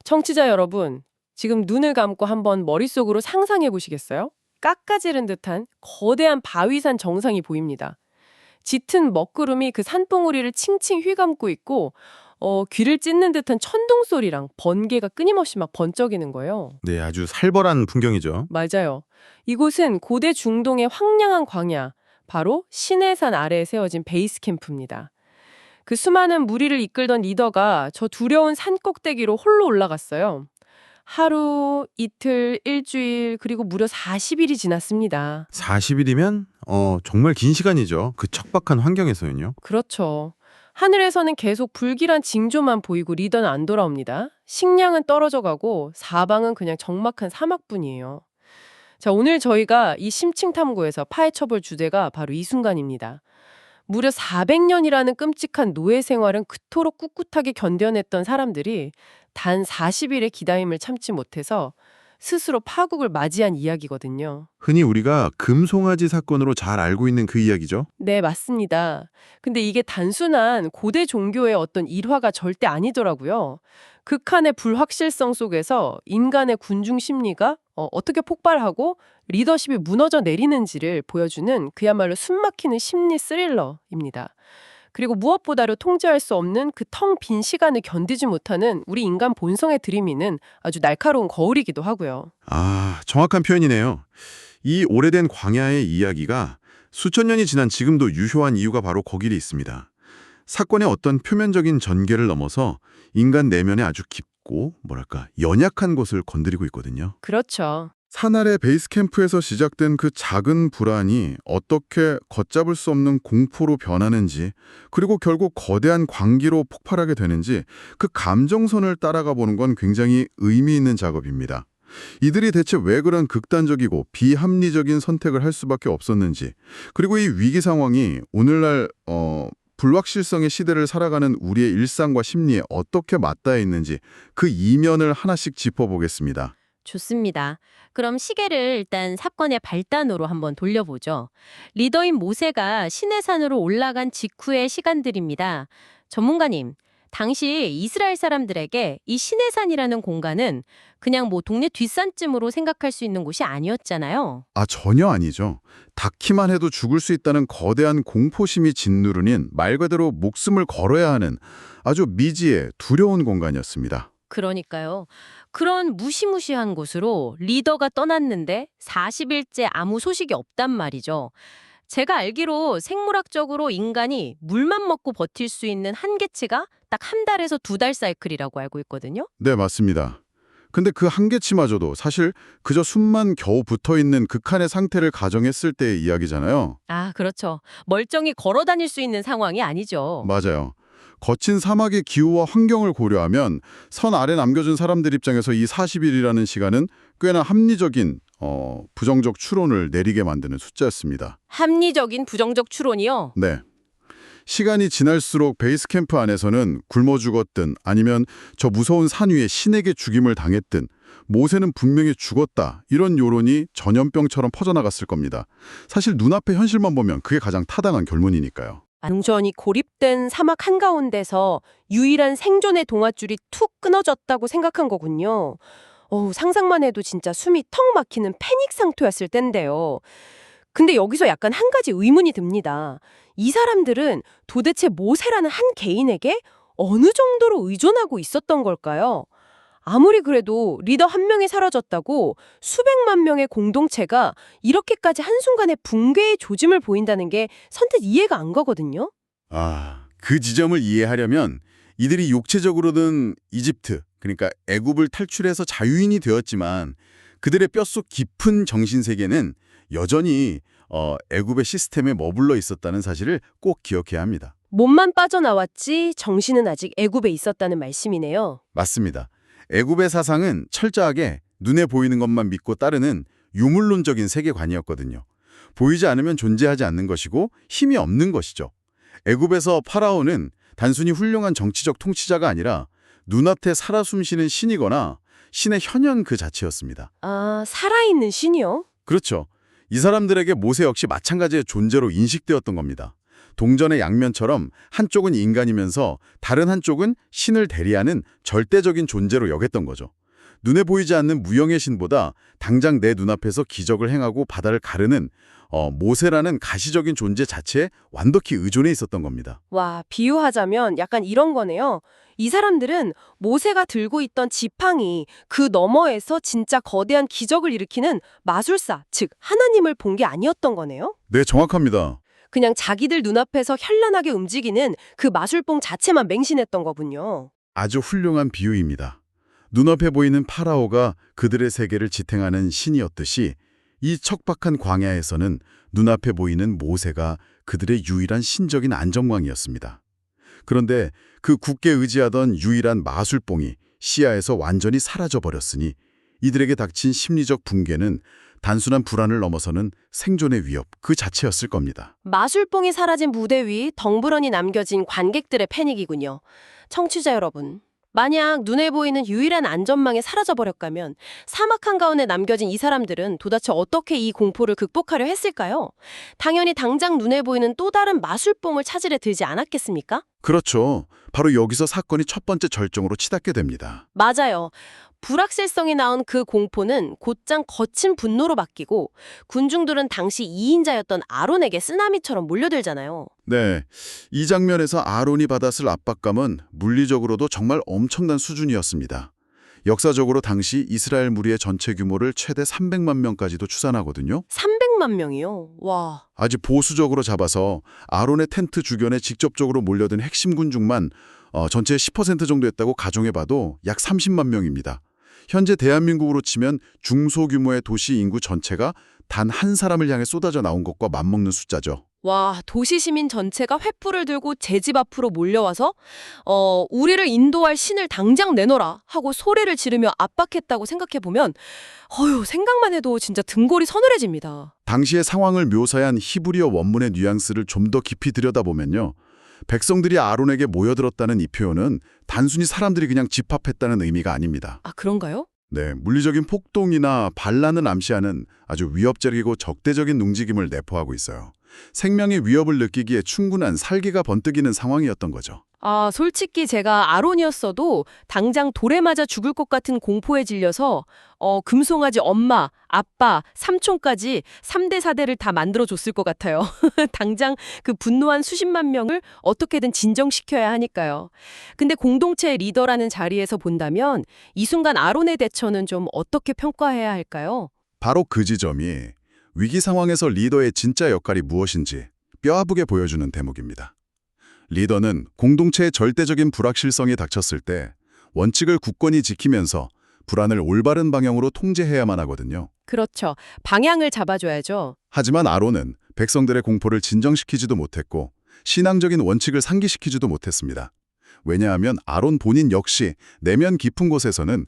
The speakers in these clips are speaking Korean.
청취자 여러분, 지금 눈을 감고 한번 머릿속으로 상상해 보시겠어요? 깎아지른 듯한 거대한 바위산 정상이 보입니다. 짙은 먹구름이 그 산봉우리를 칭칭 휘감고 있고, 귀를 찢는 듯한 천둥 소리랑 번개가 끊임없이 막 번쩍이는 거예요. 네, 아주 살벌한 풍경이죠. 맞아요. 이곳은 고대 중동의 황량한 광야, 바로 시내산 아래에 세워진 베이스 캠프입니다. 그 수많은 무리를 이끌던 리더가 저 두려운 산 꼭대기로 홀로 올라갔어요. 하루, 이틀, 일주일, 그리고 무려 40일이 지났습니다. 40일이면 정말 긴 시간이죠. 그 척박한 환경에서는요. 그렇죠. 하늘에서는 계속 불길한 징조만 보이고 리더는 안 돌아옵니다. 식량은 떨어져 가고 사방은 그냥 적막한 사막뿐이에요. 자, 오늘 저희가 이 심층 탐구에서 파헤쳐볼 주제가 바로 이 순간입니다. 무려 400년이라는 끔찍한 노예 생활은 그토록 꿋꿋하게 견뎌냈던 사람들이 단 40일의 기다림을 참지 못해서 스스로 파국을 맞이한 이야기거든요. 흔히 우리가 금송아지 사건으로 잘 알고 있는 그 이야기죠. 네, 맞습니다. 근데 이게 단순한 고대 종교의 어떤 일화가 절대 아니더라고요. 극한의 불확실성 속에서 인간의 군중 심리가 어떻게 폭발하고 리더십이 무너져 내리는지를 보여주는 그야말로 숨막히는 심리 스릴러입니다. 그리고 무엇보다도 통제할 수 없는 그 텅 빈 시간을 견디지 못하는 우리 인간 본성에 들이미는 아주 날카로운 거울이기도 하고요. 아, 정확한 표현이네요. 이 오래된 광야의 이야기가 수천 년이 지난 지금도 유효한 이유가 바로 거기에 있습니다. 사건의 어떤 표면적인 전개를 넘어서 인간 내면에 아주 깊고 연약한 곳을 건드리고 있거든요. 그렇죠. 산 아래 베이스 캠프에서 시작된 그 작은 불안이 어떻게 걷잡을 수 없는 공포로 변하는지, 그리고 결국 거대한 광기로 폭발하게 되는지 그 감정선을 따라가 보는 건 굉장히 의미 있는 작업입니다. 이들이 대체 왜 그런 극단적이고 비합리적인 선택을 할 수밖에 없었는지, 그리고 이 위기 상황이 오늘날 불확실성의 시대를 살아가는 우리의 일상과 심리에 어떻게 맞닿아 있는지 그 이면을 하나씩 짚어보겠습니다. 좋습니다. 그럼 시계를 일단 사건의 발단으로 한번 돌려보죠. 리더인 모세가 시내산으로 올라간 직후의 시간들입니다. 전문가님, 당시 이스라엘 사람들에게 이 시내산이라는 공간은 그냥 동네 뒷산쯤으로 생각할 수 있는 곳이 아니었잖아요. 아, 전혀 아니죠. 닿기만 해도 죽을 수 있다는 거대한 공포심이 짓누르는 말 그대로 목숨을 걸어야 하는 아주 미지의 두려운 공간이었습니다. 그러니까요. 그런 무시무시한 곳으로 리더가 떠났는데 40일째 아무 소식이 없단 말이죠. 제가 알기로 생물학적으로 인간이 물만 먹고 버틸 수 있는 한계치가 딱 한 달에서 두 달 사이클이라고 알고 있거든요. 네, 맞습니다. 근데 그 한계치마저도 사실 그저 숨만 겨우 붙어있는 극한의 상태를 가정했을 때의 이야기잖아요. 아, 그렇죠. 멀쩡히 걸어 다닐 수 있는 상황이 아니죠. 맞아요. 거친 사막의 기후와 환경을 고려하면 선 아래 남겨진 사람들 입장에서 이 40일이라는 시간은 꽤나 합리적인 부정적 추론을 내리게 만드는 숫자였습니다. 합리적인 부정적 추론이요? 네. 시간이 지날수록 베이스 캠프 안에서는 굶어 죽었든 아니면 저 무서운 산 위에 신에게 죽임을 당했든 모세는 분명히 죽었다, 이런 여론이 전염병처럼 퍼져나갔을 겁니다. 사실 눈앞의 현실만 보면 그게 가장 타당한 결론이니까요. 완전히 고립된 사막 한가운데서 유일한 생존의 동아줄이 툭 끊어졌다고 생각한 거군요. 상상만 해도 진짜 숨이 턱 막히는 패닉 상태였을 텐데요. 근데 여기서 약간 한 가지 의문이 듭니다. 이 사람들은 도대체 모세라는 한 개인에게 어느 정도로 의존하고 있었던 걸까요? 아무리 그래도 리더 한 명이 사라졌다고 수백만 명의 공동체가 이렇게까지 한순간에 붕괴의 조짐을 보인다는 게 선뜻 이해가 안 가거든요. 아, 그 지점을 이해하려면 이들이 육체적으로는 이집트, 그러니까 애굽을 탈출해서 자유인이 되었지만 그들의 뼛속 깊은 정신세계는 여전히 애굽의 시스템에 머물러 있었다는 사실을 꼭 기억해야 합니다. 몸만 빠져나왔지 정신은 아직 애굽에 있었다는 말씀이네요. 맞습니다. 애굽의 사상은 철저하게 눈에 보이는 것만 믿고 따르는 유물론적인 세계관이었거든요. 보이지 않으면 존재하지 않는 것이고 힘이 없는 것이죠. 애굽에서 파라오는 단순히 훌륭한 정치적 통치자가 아니라 눈앞에 살아 숨쉬는 신이거나 신의 현현 그 자체였습니다. 아, 살아있는 신이요? 그렇죠. 이 사람들에게 모세 역시 마찬가지의 존재로 인식되었던 겁니다. 동전의 양면처럼 한쪽은 인간이면서 다른 한쪽은 신을 대리하는 절대적인 존재로 여겼던 거죠. 눈에 보이지 않는 무형의 신보다 당장 내 눈앞에서 기적을 행하고 바다를 가르는 모세라는 가시적인 존재 자체에 완벽히 의존해 있었던 겁니다. 와, 비유하자면 약간 이런 거네요. 이 사람들은 모세가 들고 있던 지팡이 그 너머에서 진짜 거대한 기적을 일으키는 마술사, 즉 하나님을 본 게 아니었던 거네요. 네, 정확합니다. 그냥 자기들 눈앞에서 현란하게 움직이는 그 마술봉 자체만 맹신했던 거군요. 아주 훌륭한 비유입니다. 눈앞에 보이는 파라오가 그들의 세계를 지탱하는 신이었듯이 이 척박한 광야에서는 눈앞에 보이는 모세가 그들의 유일한 신적인 안전망이었습니다. 그런데 그 굳게 의지하던 유일한 마술봉이 시야에서 완전히 사라져버렸으니 이들에게 닥친 심리적 붕괴는 단순한 불안을 넘어서는 생존의 위협 그 자체였을 겁니다. 마술봉이 사라진 무대 위 덩그러니 남겨진 관객들의 패닉이군요. 청취자 여러분, 만약 눈에 보이는 유일한 안전망이 사라져버렸다면 사막 한가운데 남겨진 이 사람들은 도대체 어떻게 이 공포를 극복하려 했을까요? 당연히 당장 눈에 보이는 또 다른 마술봉을 찾으려 들지 않았겠습니까? 그렇죠. 바로 여기서 사건이 첫 번째 절정으로 치닫게 됩니다. 맞아요. 불확실성이 낳은 그 공포는 곧장 거친 분노로 바뀌고 군중들은 당시 2인자였던 아론에게 쓰나미처럼 몰려들잖아요. 네, 이 장면에서 아론이 받았을 압박감은 물리적으로도 정말 엄청난 수준이었습니다. 역사적으로 당시 이스라엘 무리의 전체 규모를 최대 300만 명까지도 추산하거든요. 300만 명이요? 와. 아주 보수적으로 잡아서 아론의 텐트 주변에 직접적으로 몰려든 핵심 군중만 전체의 10% 정도였다고 가정해봐도 약 30만 명입니다. 현재 대한민국으로 치면 중소규모의 도시 인구 전체가 단 한 사람을 향해 쏟아져 나온 것과 맞먹는 숫자죠. 와, 도시 시민 전체가 횃불을 들고 제 집 앞으로 몰려와서 우리를 인도할 신을 당장 내놔라 하고 소리를 지르며 압박했다고 생각해보면 생각만 해도 진짜 등골이 서늘해집니다. 당시의 상황을 묘사한 히브리어 원문의 뉘앙스를 좀 더 깊이 들여다보면요. 백성들이 아론에게 모여들었다는 이 표현은 단순히 사람들이 그냥 집합했다는 의미가 아닙니다. 아, 그런가요? 네, 물리적인 폭동이나 반란을 암시하는 아주 위협적이고 적대적인 움직임을 내포하고 있어요. 생명의 위협을 느끼기에 충분한 살기가 번뜩이는 상황이었던 거죠. 아, 솔직히 제가 아론이었어도 당장 돌에 맞아 죽을 것 같은 공포에 질려서 금송아지 엄마, 아빠, 삼촌까지 3대 4대를 다 만들어줬을 것 같아요. 당장 그 분노한 수십만 명을 어떻게든 진정시켜야 하니까요. 근데 공동체의 리더라는 자리에서 본다면 이 순간 아론의 대처는 좀 어떻게 평가해야 할까요? 바로 그 지점이 위기 상황에서 리더의 진짜 역할이 무엇인지 뼈아프게 보여주는 대목입니다. 리더는 공동체의 절대적인 불확실성이 닥쳤을 때 원칙을 굳건히 지키면서 불안을 올바른 방향으로 통제해야만 하거든요. 그렇죠. 방향을 잡아줘야죠. 하지만 아론은 백성들의 공포를 진정시키지도 못했고 신앙적인 원칙을 상기시키지도 못했습니다. 왜냐하면 아론 본인 역시 내면 깊은 곳에서는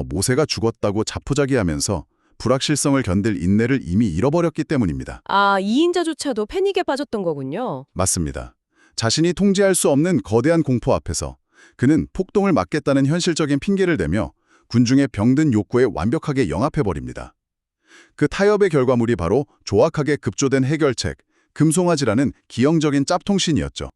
모세가 죽었다고 자포자기하면서 불확실성을 견딜 인내를 이미 잃어버렸기 때문입니다. 아, 2인자조차도 패닉에 빠졌던 거군요. 맞습니다. 자신이 통제할 수 없는 거대한 공포 앞에서 그는 폭동을 막겠다는 현실적인 핑계를 대며 군중의 병든 욕구에 완벽하게 영합해버립니다. 그 타협의 결과물이 바로 조악하게 급조된 해결책, 금송아지라는 기형적인 짭통신이었죠.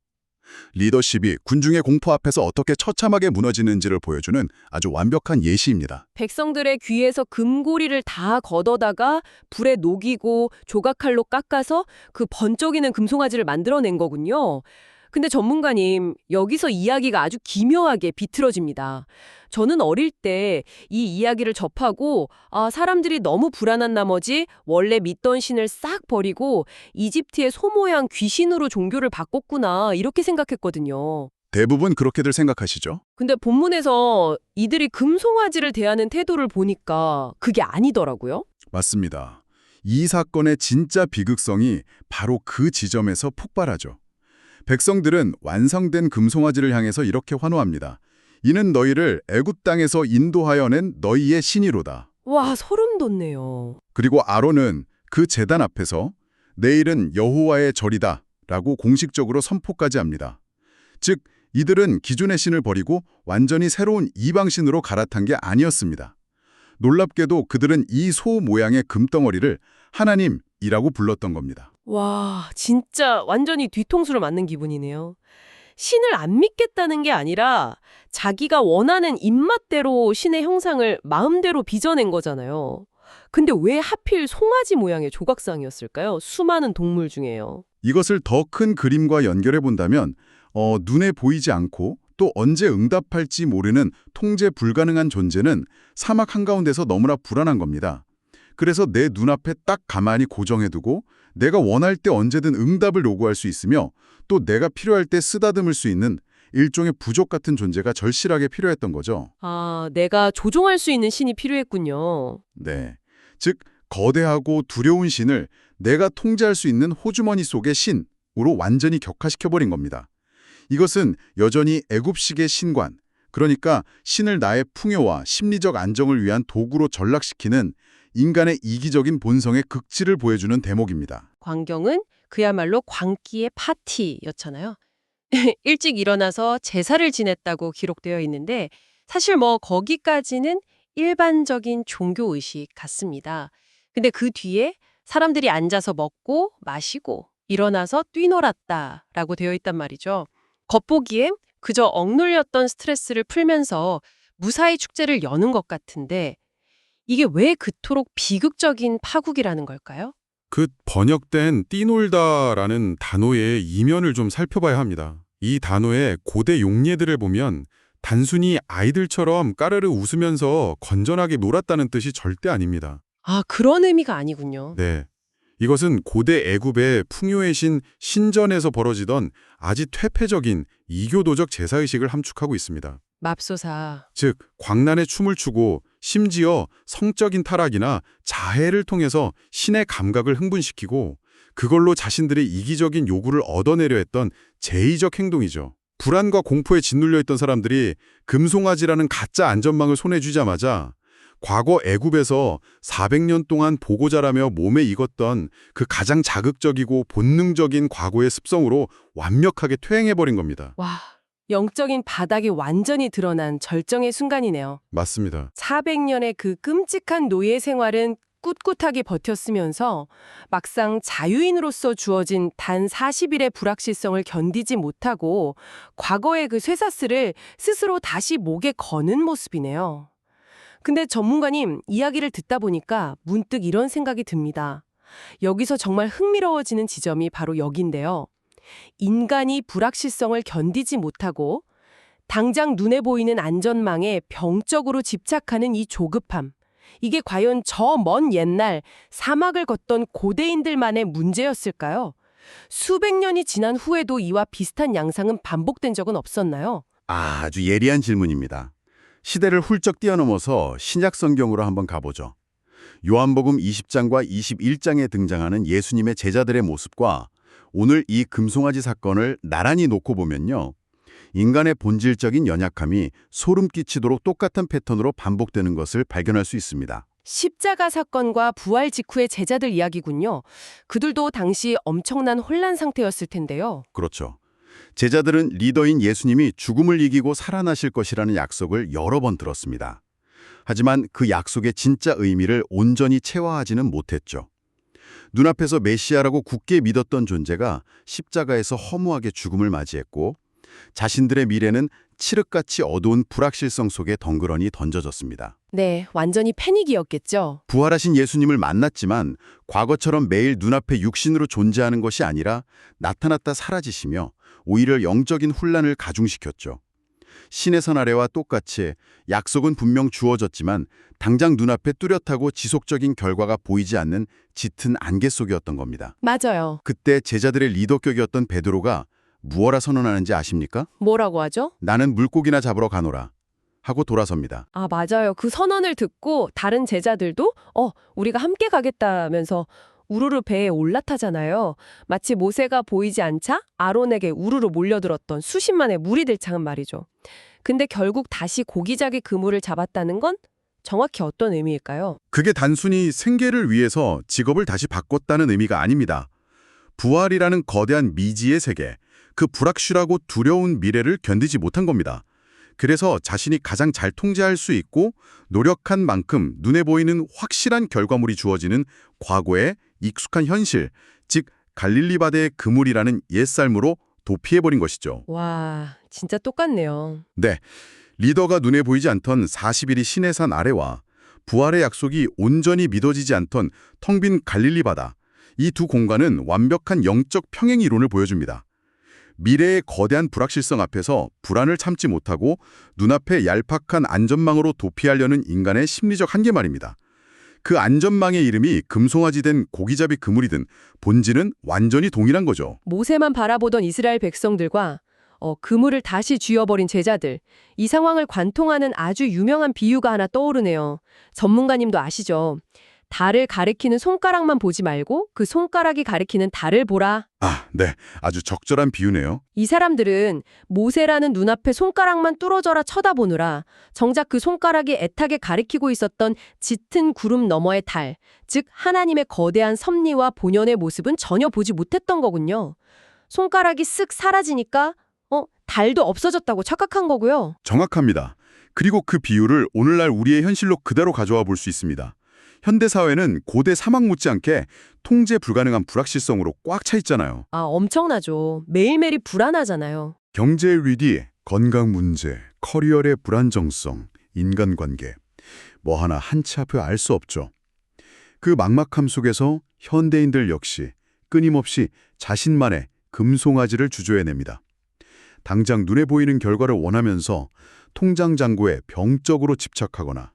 리더십이 군중의 공포 앞에서 어떻게 처참하게 무너지는지를 보여주는 아주 완벽한 예시입니다. 백성들의 귀에서 금고리를 다 걷어다가 불에 녹이고 조각칼로 깎아서 그 번쩍이는 금송아지를 만들어낸 거군요. 근데 전문가님, 여기서 이야기가 아주 기묘하게 비틀어집니다. 저는 어릴 때 이 이야기를 접하고 사람들이 너무 불안한 나머지 원래 믿던 신을 싹 버리고 이집트의 소 모양 귀신으로 종교를 바꿨구나 이렇게 생각했거든요. 대부분 그렇게들 생각하시죠? 근데 본문에서 이들이 금송아지를 대하는 태도를 보니까 그게 아니더라고요. 맞습니다. 이 사건의 진짜 비극성이 바로 그 지점에서 폭발하죠. 백성들은 완성된 금송아지를 향해서 이렇게 환호합니다. 이는 너희를 애굽 땅에서 인도하여 낸 너희의 신이로다. 와, 소름 돋네요. 그리고 아론은 그 제단 앞에서 내일은 여호와의 절이다 라고 공식적으로 선포까지 합니다. 즉 이들은 기존의 신을 버리고 완전히 새로운 이방신으로 갈아탄 게 아니었습니다. 놀랍게도 그들은 이 소 모양의 금덩어리를 하나님이라고 불렀던 겁니다. 와, 진짜 완전히 뒤통수를 맞는 기분이네요. 신을 안 믿겠다는 게 아니라 자기가 원하는 입맛대로 신의 형상을 마음대로 빚어낸 거잖아요. 근데 왜 하필 송아지 모양의 조각상이었을까요? 수많은 동물 중에요. 이것을 더 큰 그림과 연결해 본다면 눈에 보이지 않고 또 언제 응답할지 모르는 통제 불가능한 존재는 사막 한가운데서 너무나 불안한 겁니다. 그래서 내 눈앞에 딱 가만히 고정해두고 내가 원할 때 언제든 응답을 요구할 수 있으며 또 내가 필요할 때 쓰다듬을 수 있는 일종의 부족 같은 존재가 절실하게 필요했던 거죠. 아, 내가 조종할 수 있는 신이 필요했군요. 네. 즉, 거대하고 두려운 신을 내가 통제할 수 있는 호주머니 속의 신으로 완전히 격화시켜버린 겁니다. 이것은 여전히 애굽식의 신관, 그러니까 신을 나의 풍요와 심리적 안정을 위한 도구로 전락시키는 인간의 이기적인 본성의 극치를 보여주는 대목입니다. 광경은 그야말로 광기의 파티였잖아요. 일찍 일어나서 제사를 지냈다고 기록되어 있는데 사실 뭐 거기까지는 일반적인 종교의식 같습니다. 근데 그 뒤에 사람들이 앉아서 먹고 마시고 일어나서 뛰놀았다라고 되어 있단 말이죠. 겉보기엔 그저 억눌렸던 스트레스를 풀면서 무사히 축제를 여는 것 같은데 이게 왜 그토록 비극적인 파국이라는 걸까요? 그 번역된 뛰놀다라는 단어의 이면을 좀 살펴봐야 합니다. 이 단어의 고대 용례들을 보면 단순히 아이들처럼 까르르 웃으면서 건전하게 놀았다는 뜻이 절대 아닙니다. 아, 그런 의미가 아니군요. 네. 이것은 고대 애굽의 풍요의 신 신전에서 벌어지던 아주 퇴폐적인 이교도적 제사의식을 함축하고 있습니다. 맙소사. 즉, 광란의 춤을 추고 심지어 성적인 타락이나 자해를 통해서 신의 감각을 흥분시키고 그걸로 자신들의 이기적인 요구를 얻어내려 했던 제의적 행동이죠. 불안과 공포에 짓눌려 있던 사람들이 금송아지라는 가짜 안전망을 손에 쥐자마자 과거 애굽에서 400년 동안 보고 자라며 몸에 익었던 그 가장 자극적이고 본능적인 과거의 습성으로 완벽하게 퇴행해버린 겁니다. 와, 영적인 바닥이 완전히 드러난 절정의 순간이네요. 맞습니다. 400년의 그 끔찍한 노예 생활은 꿋꿋하게 버텼으면서 막상 자유인으로서 주어진 단 40일의 불확실성을 견디지 못하고 과거의 그 쇠사슬을 스스로 다시 목에 거는 모습이네요. 근데 전문가님 이야기를 듣다 보니까 문득 이런 생각이 듭니다. 여기서 정말 흥미로워지는 지점이 바로 여기인데요. 인간이 불확실성을 견디지 못하고 당장 눈에 보이는 안전망에 병적으로 집착하는 이 조급함. 이게 과연 저 먼 옛날 사막을 걷던 고대인들만의 문제였을까요? 수백 년이 지난 후에도 이와 비슷한 양상은 반복된 적은 없었나요? 아주 예리한 질문입니다. 시대를 훌쩍 뛰어넘어서 신약 성경으로 한번 가보죠. 요한복음 20장과 21장에 등장하는 예수님의 제자들의 모습과 오늘 이 금송아지 사건을 나란히 놓고 보면요. 인간의 본질적인 연약함이 소름 끼치도록 똑같은 패턴으로 반복되는 것을 발견할 수 있습니다. 십자가 사건과 부활 직후의 제자들 이야기군요. 그들도 당시 엄청난 혼란 상태였을 텐데요. 그렇죠. 제자들은 리더인 예수님이 죽음을 이기고 살아나실 것이라는 약속을 여러 번 들었습니다. 하지만 그 약속의 진짜 의미를 온전히 체화하지는 못했죠. 눈앞에서 메시아라고 굳게 믿었던 존재가 십자가에서 허무하게 죽음을 맞이했고 자신들의 미래는 칠흑같이 어두운 불확실성 속에 덩그러니 던져졌습니다. 네, 완전히 패닉이었겠죠. 부활하신 예수님을 만났지만 과거처럼 매일 눈앞에 육신으로 존재하는 것이 아니라 나타났다 사라지시며 오히려 영적인 혼란을 가중시켰죠. 신의 아래와 똑같이 약속은 분명 주어졌지만 당장 눈앞에 뚜렷하고 지속적인 결과가 보이지 않는 짙은 안개 속이었던 겁니다. 맞아요. 그때 제자들의 리더격이었던 베드로가 무엇라 선언하는지 아십니까? 뭐라고 하죠? 나는 물고기나 잡으러 가노라 하고 돌아섭니다. 아, 맞아요. 그 선언을 듣고 다른 제자들도 우리가 함께 가겠다면서 우르르 배에 올라타잖아요. 마치 모세가 보이지 않자 아론에게 우르르 몰려들었던 수십만의 무리들처럼 말이죠. 근데 결국 다시 고기잡이 그물을 잡았다는 건 정확히 어떤 의미일까요? 그게 단순히 생계를 위해서 직업을 다시 바꿨다는 의미가 아닙니다. 부활이라는 거대한 미지의 세계, 그 불확실하고 두려운 미래를 견디지 못한 겁니다. 그래서 자신이 가장 잘 통제할 수 있고 노력한 만큼 눈에 보이는 확실한 결과물이 주어지는 과거의 익숙한 현실, 즉 갈릴리 바다의 그물이라는 옛삶으로 도피해버린 것이죠. 와, 진짜 똑같네요. 네, 리더가 눈에 보이지 않던 40일이 시내산 아래와 부활의 약속이 온전히 믿어지지 않던 텅 빈 갈릴리 바다, 이 두 공간은 완벽한 영적 평행 이론을 보여줍니다. 미래의 거대한 불확실성 앞에서 불안을 참지 못하고 눈앞에 얄팍한 안전망으로 도피하려는 인간의 심리적 한계 말입니다. 그 안전망의 이름이 금송아지 된 고기잡이 그물이든 본질은 완전히 동일한 거죠. 모세만 바라보던 이스라엘 백성들과 그물을 다시 쥐어버린 제자들, 이 상황을 관통하는 아주 유명한 비유가 하나 떠오르네요. 전문가님도 아시죠? 달을 가리키는 손가락만 보지 말고 그 손가락이 가리키는 달을 보라. 아, 네. 아주 적절한 비유네요. 이 사람들은 모세라는 눈앞에 손가락만 뚫어져라 쳐다보느라 정작 그 손가락이 애타게 가리키고 있었던 짙은 구름 너머의 달, 즉 하나님의 거대한 섭리와 본연의 모습은 전혀 보지 못했던 거군요. 손가락이 쓱 사라지니까 달도 없어졌다고 착각한 거고요. 정확합니다. 그리고 그 비유를 오늘날 우리의 현실로 그대로 가져와 볼 수 있습니다. 현대사회는 고대 사막 못지않게 통제 불가능한 불확실성으로 꽉 차 있잖아요. 아, 엄청나죠. 매일매일이 불안하잖아요. 경제의 위기, 건강 문제, 커리어의 불안정성, 인간관계. 뭐 하나 한치 앞에 알 수 없죠. 그 막막함 속에서 현대인들 역시 끊임없이 자신만의 금송아지를 주저해냅니다. 당장 눈에 보이는 결과를 원하면서 통장 잔고에 병적으로 집착하거나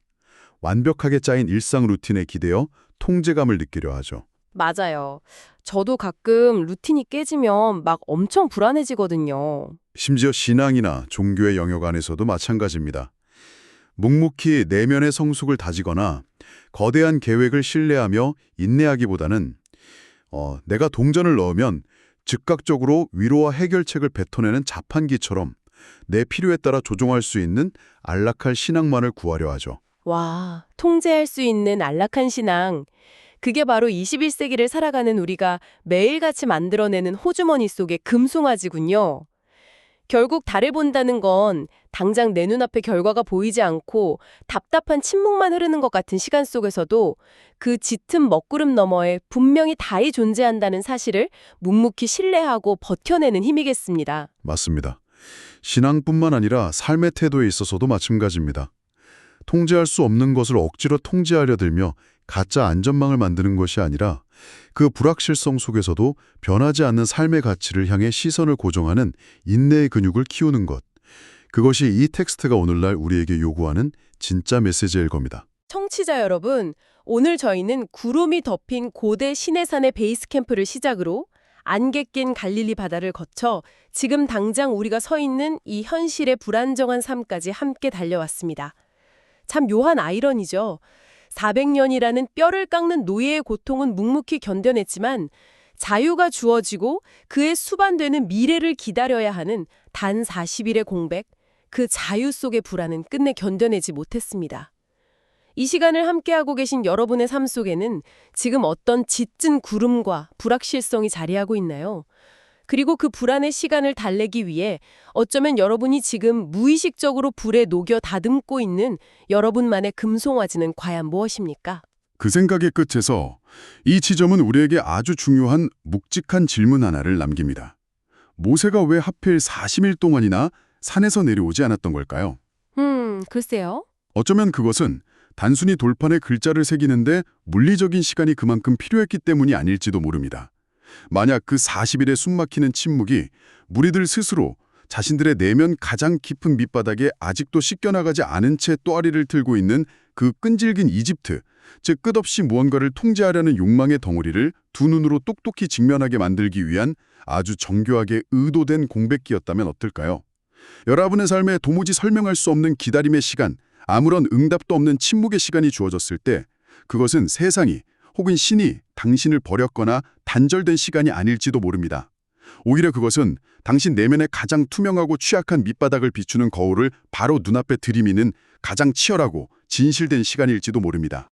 완벽하게 짜인 일상 루틴에 기대어 통제감을 느끼려 하죠. 맞아요. 저도 가끔 루틴이 깨지면 막 엄청 불안해지거든요. 심지어 신앙이나 종교의 영역 안에서도 마찬가지입니다. 묵묵히 내면의 성숙을 다지거나 거대한 계획을 신뢰하며 인내하기보다는 내가 동전을 넣으면 즉각적으로 위로와 해결책을 뱉어내는 자판기처럼 내 필요에 따라 조종할 수 있는 안락할 신앙만을 구하려 하죠. 와, 통제할 수 있는 안락한 신앙. 그게 바로 21세기를 살아가는 우리가 매일같이 만들어내는 호주머니 속의 금송아지군요. 결국 달을 본다는 건 당장 내 눈앞에 결과가 보이지 않고 답답한 침묵만 흐르는 것 같은 시간 속에서도 그 짙은 먹구름 너머에 분명히 달이 존재한다는 사실을 묵묵히 신뢰하고 버텨내는 힘이겠습니다. 맞습니다. 신앙뿐만 아니라 삶의 태도에 있어서도 마찬가지입니다. 통제할 수 없는 것을 억지로 통제하려 들며 가짜 안전망을 만드는 것이 아니라 그 불확실성 속에서도 변하지 않는 삶의 가치를 향해 시선을 고정하는 인내의 근육을 키우는 것. 그것이 이 텍스트가 오늘날 우리에게 요구하는 진짜 메시지일 겁니다. 청취자 여러분, 오늘 저희는 구름이 덮인 고대 시내산의 베이스 캠프를 시작으로 안개 낀 갈릴리 바다를 거쳐 지금 당장 우리가 서 있는 이 현실의 불안정한 삶까지 함께 달려왔습니다. 참 묘한 아이러니죠. 400년이라는 뼈를 깎는 노예의 고통은 묵묵히 견뎌냈지만 자유가 주어지고 그에 수반되는 미래를 기다려야 하는 단 40일의 공백, 그 자유 속의 불안은 끝내 견뎌내지 못했습니다. 이 시간을 함께하고 계신 여러분의 삶 속에는 지금 어떤 짙은 구름과 불확실성이 자리하고 있나요? 그리고 그 불안의 시간을 달래기 위해 어쩌면 여러분이 지금 무의식적으로 불에 녹여 다듬고 있는 여러분만의 금송아지는 과연 무엇입니까? 그 생각의 끝에서 이 지점은 우리에게 아주 중요한 묵직한 질문 하나를 남깁니다. 모세가 왜 하필 40일 동안이나 산에서 내려오지 않았던 걸까요? 글쎄요. 어쩌면 그것은 단순히 돌판에 글자를 새기는데 물리적인 시간이 그만큼 필요했기 때문이 아닐지도 모릅니다. 만약 그 40일의 숨막히는 침묵이 무리들 스스로 자신들의 내면 가장 깊은 밑바닥에 아직도 씻겨나가지 않은 채 또아리를 틀고 있는 그 끈질긴 이집트, 즉 끝없이 무언가를 통제하려는 욕망의 덩어리를 두 눈으로 똑똑히 직면하게 만들기 위한 아주 정교하게 의도된 공백기였다면 어떨까요? 여러분의 삶에 도무지 설명할 수 없는 기다림의 시간, 아무런 응답도 없는 침묵의 시간이 주어졌을 때 그것은 세상이 혹은 신이 당신을 버렸거나 단절된 시간이 아닐지도 모릅니다. 오히려 그것은 당신 내면의 가장 투명하고 취약한 밑바닥을 비추는 거울을 바로 눈앞에 들이미는 가장 치열하고 진실된 시간일지도 모릅니다.